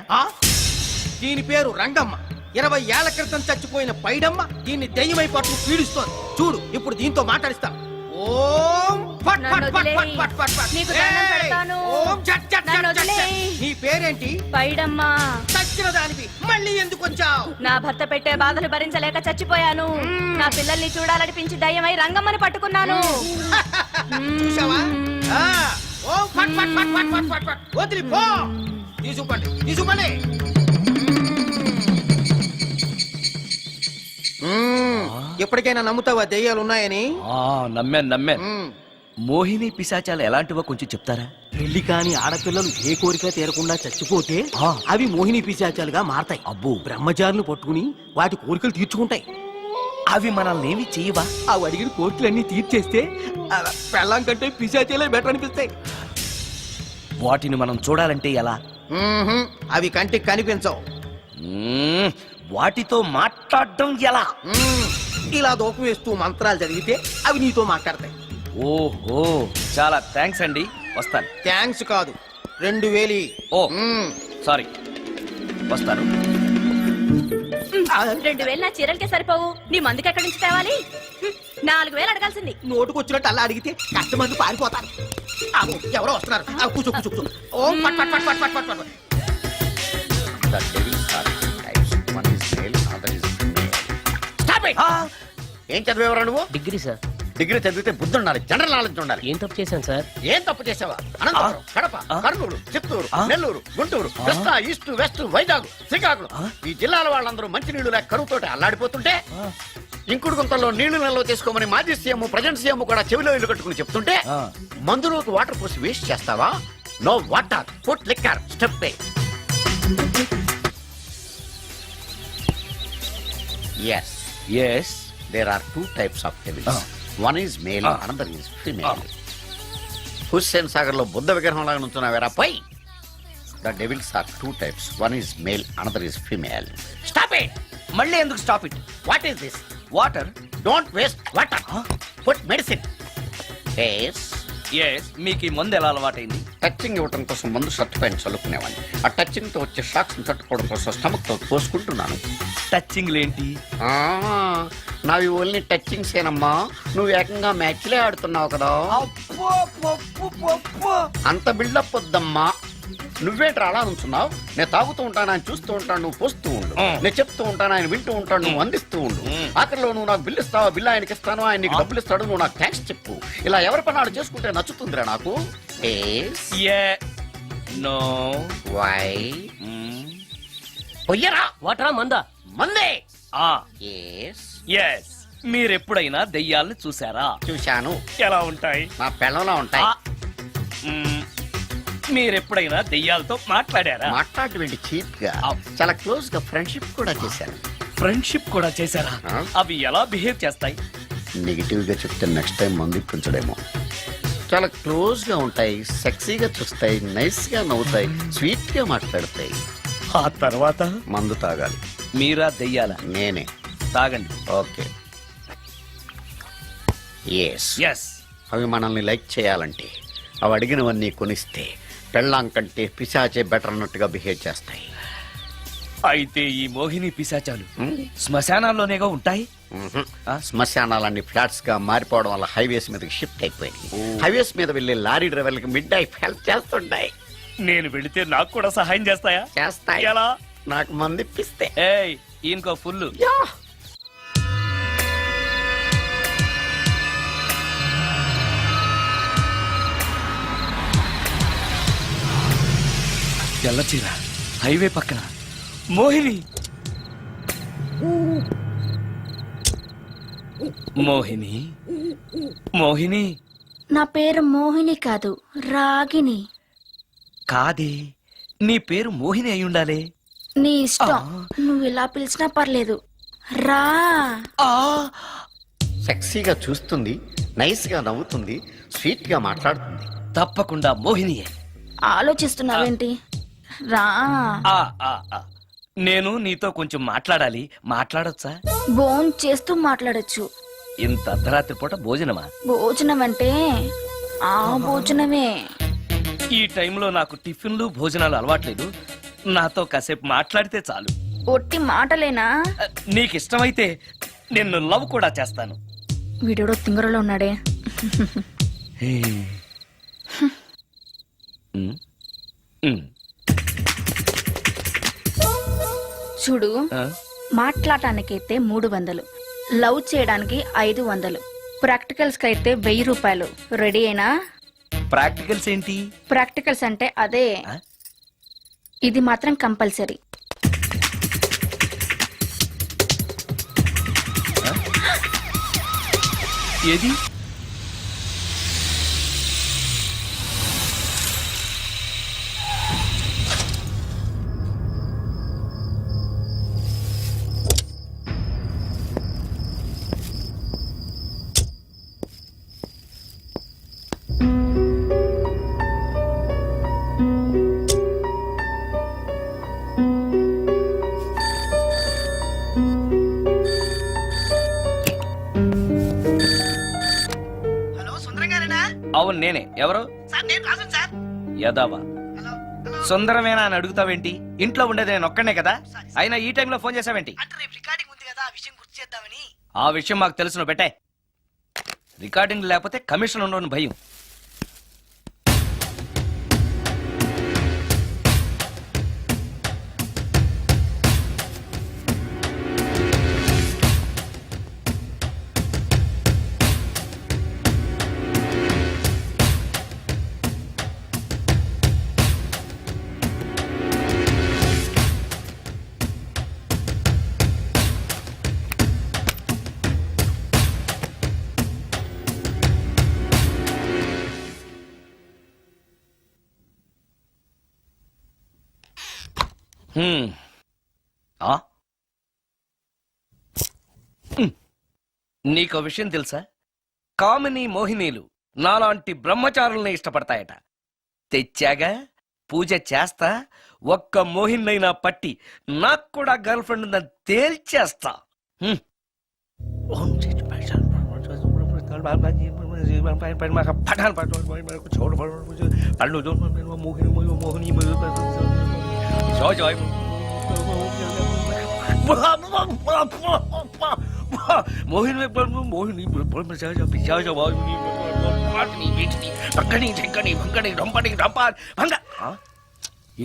దీని పేరు రంగమ్మ. 20 ఏళ్ల క్రితం చచ్చిపోయిన పైడమ్మ దీన్ని దెయ్యమై పట్టు పీడిస్తోంది. చూడు, ఇప్పుడు దీంతో మాట్లాడిస్తా. ఓం ఫట్ ఫట్ ఫట్ ఫట్ ఫట్ ఫట్ ఫట్. నీకు దండం ఏయ్! పెడతాను. ఓం చట్ చట్ నన్ను చట్ చట్. వదిలేయ్. నీ పేరేంటి? పైడమ్మా, చచ్చిన దానివి మళ్ళీ ఎందుకు వచ్చావు? నా భర్త పెట్టే బాధలు భరించలేక చచ్చిపోయాను. నా పిల్లల్ని చూడాలనిపించి దయ్యమై రంగమ్మని పట్టుకున్నాను. చూసావా? ఆ, ఓం ఫట్ ఫట్ ఫట్ ఫట్ ఫట్ ఫట్ ఫట్. వదిలి పో. తీసుకుపండి, తీసుకుపండి. ఎప్పటికైనా నమ్ముతావా దెయ్యాలు ఉన్నాయని? నమ్మాను. మోహిని పిశాచాలు ఎలాంటివో కొంచెం చెప్తారా? పెళ్లి కాని ఆడపిల్లలు ఏ కోరిక తీరకుండా చచ్చిపోతే అవి మోహిని పిశాచాలుగా మారతాయి. అబ్బో. బ్రహ్మచారులు పట్టుకుని వాటి కోరికలు తీర్చుకుంటాయి. అవి మనల్ని ఏమి చేయవా? అవి అడిగిన కోరికలన్నీ తీర్చేస్తే పెళ్ళం కంటే పిశాచాలే బెటర్ అనిపిస్తాయి. వాటిని మనం చూడాలంటే ఎలా? అవి కంటికి కనిపించవు. వాటితో మాట్లాడడం ఎలా? ఇలా దూపం వేస్తూ మంత్రాలు చదివితే అవి నీతో మాట్లాడతాయి. ఓహో, చాలా థ్యాంక్స్ అండి, వస్తాను. థ్యాంక్స్ కాదు, 2000. ఓ సారీ, వస్తాను. 2000 నా చీరలకే సరిపోవు. నీ మందుకి ఎక్కడి నుంచి తేవాలి? 4000 అడగాల్సింది. నోటుకొచ్చినట్టు అలా అడిగితే కష్టమంది పారిపోతారు. ఎవరో వస్తున్నారు. కూర్చో కూర్చో కూర్చో. ఓం పట్ పట్ పట్ పట్ పట్ పట్ పట్. The devil are two types. One is male, other is female. Stop it! ఏం చదివేవరా నువ్వు? Degree sir. డిగ్రీ చదివితే బుద్ధి ఉండాలి, జనరల్ నాలెడ్జ్ ఉండాలి. ఏం తప్పు చేశాను సార్? ఏం తప్పు చేసావా? అనంతపురం, కడప, కర్నూలు, చిత్తూరు, నెల్లూరు, గుంటూరు, కృష్ణా, ఈస్ట్, వెస్ట్, వైజాగ్, శ్రీకాకుళం ఈ జిల్లాల వాళ్ళందరూ మంచి నీళ్లు లేక కరువుతోటి అల్లాడిపోతుంటే ఇంకుడు గుంతల్లో నీళ్లు నిల్వ చేసుకోమని మాజీ సీఎం ప్రెజెంట్ సీఎం కూడా చెవిలో ఇల్లు కట్టుకుని చెప్తుంటే మందులోకి వాటర్ పోసి వేస్ట్ చేస్తావా? No water, put liquor, step A. Yes. Yes. There are two types of devils. One is male, another is female. Hussain Sagar లో బుద్ధ విగ్రహం లాగా నుంచున్నావేరా పై. The devils are two types. One is male, another is female. Stop it. మళ్ళీ ఎందుకు stop it? What is this? Water. Don't waste water. Put medicine. Yes. Yes. మీకు ఈ మందు ఎలా అలవాటైంది? టచింగ్ ఇవ్వటం కోసం ముందు షర్ట్ పైన చల్లుకునేవాడిని. ఆ టచింగ్ తో వచ్చే షాక్స్ తట్టుకోవడం కోసం స్టమక్ తో పోసుకుంటున్నాను. టచింగ్ లేంటి? నావి ఓన్లీ టచింగ్స్ ఏనమ్మా. నువ్వు ఏకంగా మ్యాచ్లే ఆడుతున్నావు కదా. అంత బిల్డప్ వద్దమ్మా. నువ్వేంట్రా అలా నుంచున్నావు? నేను తాగుతూ ఉంటాను, ఆయన చూస్తూ ఉంటాను, నువ్వు పోస్తూ ఉండు. నేను చెప్తూ ఉంటాను, ఆయన వింటూ ఉంటాడు, నువ్వు అందిస్తూ ఉండు. ఆఖరిలో నువ్వు నాకు బిల్లు ఇస్తావా, బిల్లు ఆయనకి ఇస్తాను, ఆయన నీకు డబ్బులు ఇస్తాడు, నువ్వు నాకు థ్యాంక్స్ చెప్పు. ఇలా ఎవరి పనాడు చేసుకుంటే నచ్చుతుందిరా నాకు. నో. వై? పొయ్యరా. వాటరా మందా? మందే. ఎస్. మీరెప్పుడైనా దెయ్యాలను చూసారా? చూశాను. ఎలా ఉంటాయి? నా పెళ్ళంలా ఉంటాయి. మీరెప్పుడైనా దెయ్యాలతో మాట్లాడారా? మాట్లాడేటువంటి చీప్ గా చాలా క్లోజ్ గా ఫ్రెండ్షిప్ కూడా చేశాను. ఫ్రెండ్షిప్ కూడా చేశారా? అవి ఎలా బిహేవ్ చేస్తాయి? నెగిటివ్ గా చెప్తే నెక్స్ట్ టైం మందు ఇప్పించడేమో. చాలా క్లోజ్ గా ఉంటాయి, సెక్సీగా చూస్తాయి, నైస్ గా నవ్వుతాయి, స్వీట్ గా మాట్లాడతాయి. ఆ తర్వాత మందు తాగాలి. మీరా దెయ్యాల? నేనే. తాగండి. ఓకే. ఎస్. ఎస్. అవి మనల్ని లైక్ చేయాలంటే అవి అడిగినవన్నీ కొనిస్తే పెళ్ళాం కంటే పిశాచే బెటర్ అన్నట్టుగా బిహేవ్ చేస్తాయి. అయితే ఈ మోహిని పిశాచాలు శ్మశానాల్లోనేగా ఉంటాయి? శ్మశానాలన్నీ ఫ్లాట్స్ గా మారిపోవడం వల్ల హైవేస్ మీదకి షిఫ్ట్ అయిపోయింది. హైవేస్ మీద వెళ్లే లారీ డ్రైవర్లకి మిడ్ నైట్ హెల్ప్ చేస్తుంటాయి. నేను వెళితే నాకు కూడా సహాయం చేస్తాయా? చేస్తాయి. ఎలా? నాకు మంది ఇప్పిస్తే. ఏయ్, ఈయనకో ఫుల్. తెల్లచీర, హైవే పక్కన మోహిని. మోహిని, మోహిని. నా పేరు మోహిని కాదు, రాగిని. కాదే, నీ పేరు మోహిని అయి ఉండాలి. నీ ఇష్టం, నువ్వు ఇలా పిలిచినా పర్లేదు. రా. సెక్సీగా చూస్తుంది, నైస్ గా నవ్వుతుంది, స్వీట్ గా మాట్లాడుతుంది. తప్పకుండా మోహినియే. ఆలోచిస్తున్నావేంటి? రా. నేను నీతో కొంచెం మాట్లాడాలి. మాట్లాడొచ్చా? భోజనం చేస్తూ మాట్లాడొచ్చు. ఇంత అర్ధరాత్రి పూట భోజనమా? భోజనం అంటే ఆ భోజనమే. ఈ టైంలో నాకు టిఫిన్లు భోజనాలు అలవాట్లేదు. నాతో కాసేపు మాట్లాడితే చాలు. ఒట్టి మాటలేనా? నీకు ఇష్టమైతే నిన్ను లవ్ కూడా చేస్తాను. వీడెవడో తింగరలో ఉన్నాడే. చూడు, మాట్లాడటానికైతే 300, లవ్ చేయడానికి 500, ప్రాక్టికల్స్ కైతే 1000 రూపాయలు. రెడీ అయినా? ప్రాక్టికల్స్ ఏంటి? ప్రాక్టికల్స్ అంటే అదే. ఇది మాత్రం కంపల్సరీ. ఏది? అవును, నేనే. ఎవరు? యదావా. సుందరమేనా అని అడుగుతావేంటి? ఇంట్లో ఉండేది నేను ఒక్కనే కదా. అయినా ఈ టైంలో ఫోన్ చేసావేంటి? ఆ విషయం మాకు తెలుసును. పెట్టే. రికార్డింగ్ లేకపోతే కమిషన్ ఉండని భయం. ఆ? నీకో విషయం తెలుసా? కామిని మోహినీలు నాలాంటి బ్రహ్మచారుల్ని ఇష్టపడతాయట. తెచ్చాగా, పూజ చేస్తా, ఒక్క మోహిన్నైనా పట్టి నాకు కూడా గర్ల్ ఫ్రెండ్ ఉందని తేల్చేస్తా.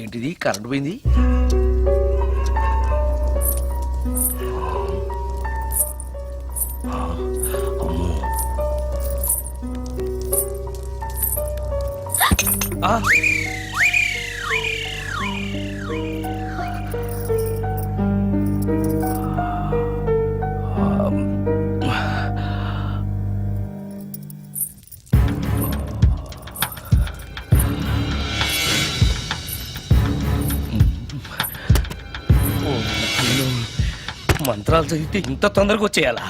ఏంటిది కరెంట్ పోయింది? మంత్రాలు చదివితే ఇంత తొందరగా వచ్చేయాలా?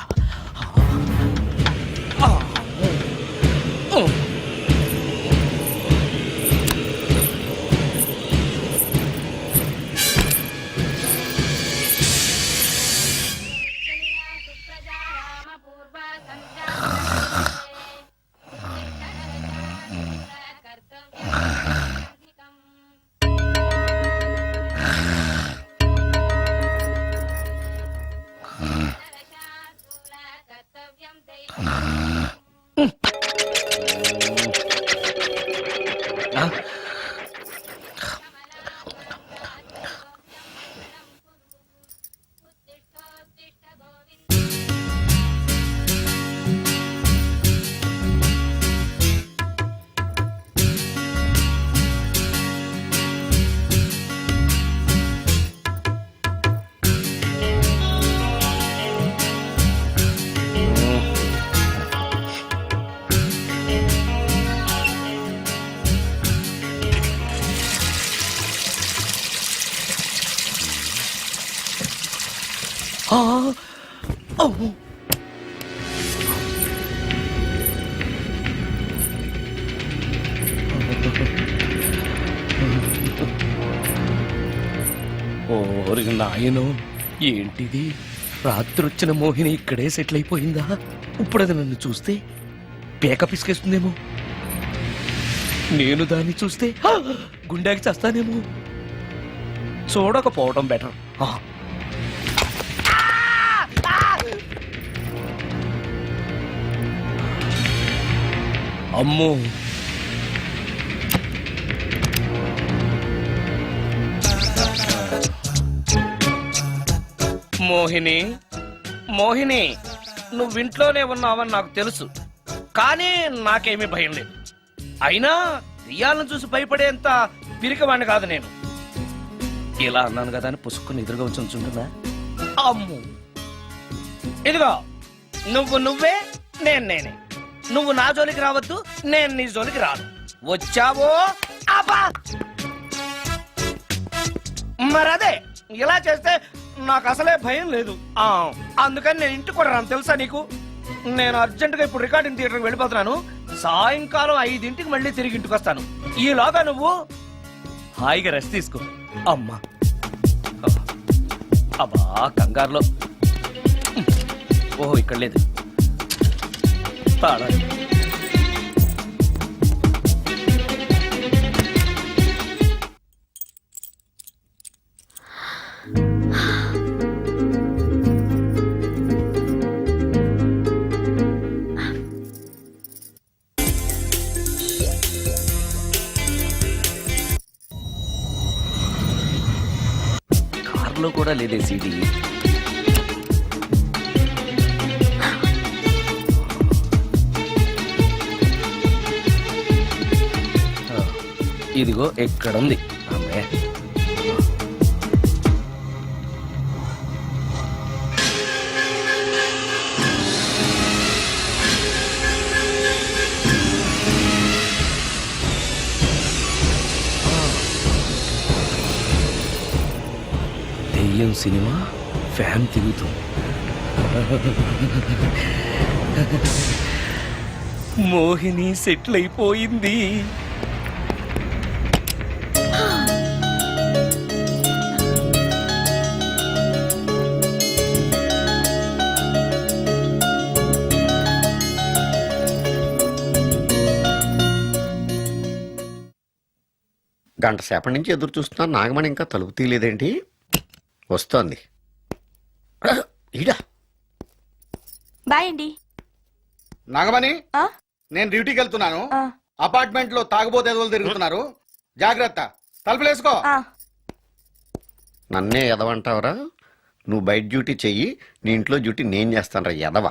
ఓరి నాయనో, ఏంటిది? రాత్రొచ్చిన మోహిని ఇక్కడే సెటిల్ అయిపోయిందా? ఇప్పుడు అది నన్ను చూస్తే పేక పిసికేస్తుందేమో. నేను దాన్ని చూస్తే గుండెకి చేస్తానేమో. చూడకపోవడం బెటర్. అమ్మో, మోహిని, మోహిని, నువ్వింట్లోనే ఉన్నావని నాకు తెలుసు, కానీ నాకేమీ భయం లేదు. అయినా దెయ్యాలను చూసి భయపడేంత పిరికవాణ్ణి కాదు నేను. ఇలా అన్నాను కదా అని పుసుక్కుని ఎదురుగా వచ్చి ఉంచుంటుందా? అమ్ము, ఇదిగో నువ్వే, నేనే. నువ్వు నా జోలికి రావద్దు, నేను నీ జోలికి రాను. వచ్చావో అబ్బా! మరదే, ఇలా చేస్తే నాకు అసలే భయం లేదు. అందుకని నేను ఇంటికి కూడా రాను, తెలుసా నీకు? నేను అర్జెంటుగా ఇప్పుడు రికార్డింగ్ థియేటర్కి వెళ్ళిపోతున్నాను. సాయంకాలం 5ంటికి మళ్ళీ తిరిగి ఇంటికి వస్తాను. ఈలోగా నువ్వు హాయిగా రెస్ట్ తీసుకో. అమ్మా, అబ్బా కంగారులో. ఓహో, ఇక్కడ లేదు. పాడాలి. కార్లో కూడా లేదే సీడీ. ఇదిగో ఎక్కడుంది. అమ్మే, దెయ్యం సినిమా ఫ్యాన్ తిరుగుతుంది. మోహిని సెటిల్ అయిపోయింది. గంట సేపటి నుంచి ఎదురు చూస్తున్నాను, నాగమణి ఇంకా తలుపు తీయలేదేంటి? వస్తోంది. ఈడా బాయ్ అండి. నాగమణి ఆ? నేను డ్యూటీకి వెళ్తున్నాను. ఆ. అపార్ట్మెంట్ లో తాగుబోతు ఎదవలు తిరుగుతున్నారు, జాగ్రత్త. తలుపులేసుకో. నన్నే ఎదవంటావరా? నువ్వు బయట డ్యూటీ చెయ్యి, నీ ఇంట్లో డ్యూటీ నేను చేస్తాను రా ఎదవ.